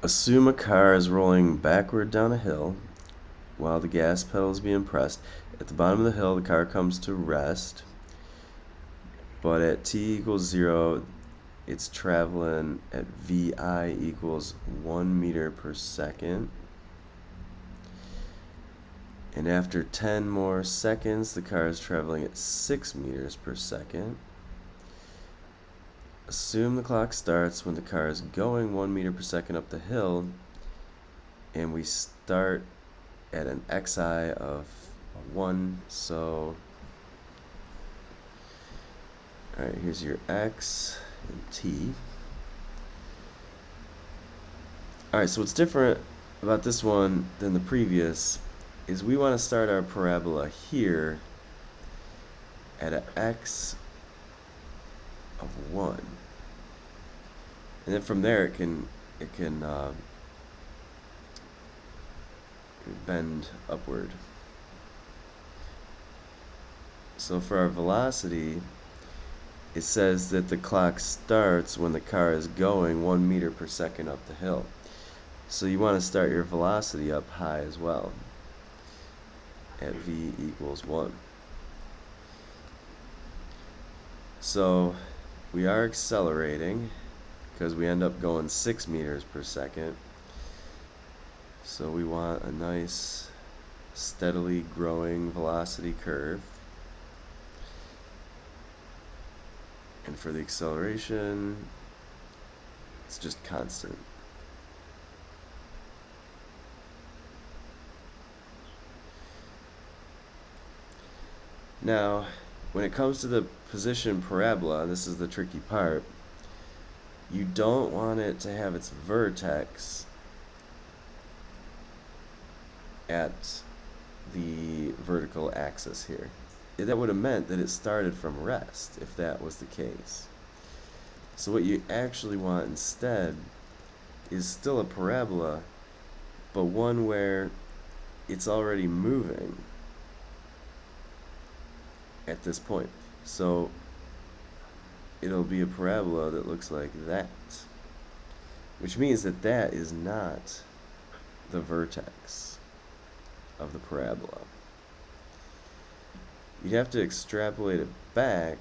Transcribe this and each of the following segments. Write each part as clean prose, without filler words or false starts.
Assume a car is rolling backward down a hill while the gas pedal is being pressed. At the bottom of the hill, the car comes to rest, but at t equals 0, it's traveling at VI equals 1 meter per second. And after 10 more seconds, the car is traveling at 6 meters per second. Assume the clock starts when the car is going 1 meter per second up the hill, and we start at an xi of 1. So, alright, here's your x and t. Alright, so what's different about this one than the previous is we want to start our parabola here at an x of 1. And then from there it can bend upward. So for our velocity, it says that the clock starts when the car is going 1 meter per second up the hill. So you want to start your velocity up high as well, at v equals 1. So we are accelerating because we end up going 6 meters per second. So we want a nice steadily growing velocity curve. And for the acceleration, it's just constant. Now, when it comes to the position parabola, this is the tricky part, you don't want it to have its vertex at the vertical axis here. That would have meant that it started from rest, if that was the case. So what you actually want instead is still a parabola, but one where it's already moving at this point. So it'll be a parabola that looks like that, which means that that is not the vertex of the parabola. You'd have to extrapolate it back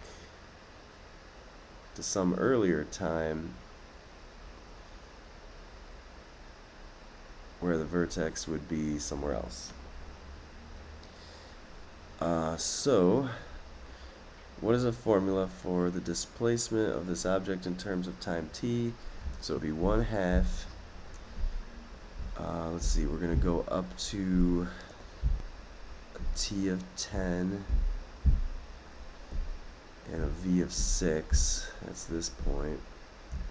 to some earlier time where the vertex would be somewhere else. So what is a formula for the displacement of this object in terms of time t? So it would be 1/2. Let's see, we're going to go up to a t of 10 and a v of 6. That's this point,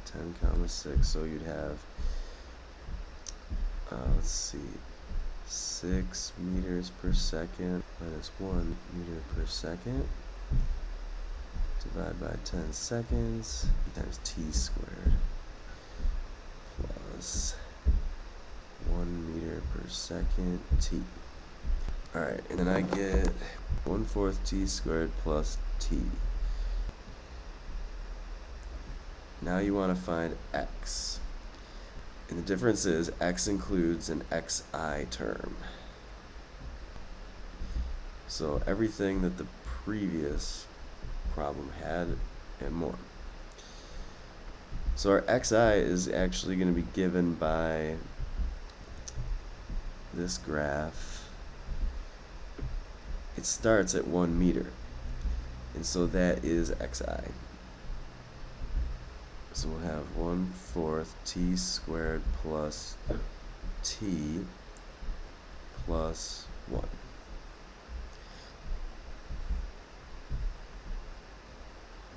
10 comma 6. So you'd have, let's see, 6 meters per second minus 1 meter per second. Divide by 10 seconds times t squared plus 1 meter per second t. Alright, and then I get 1/4 t squared plus t. Now you want to find x. And the difference is x includes an xi term. So everything that the previous problem had and more. So our xi is actually going to be given by this graph. It starts at 1 meter, and so that is xi. So we'll have 1/4 t squared plus t plus 1.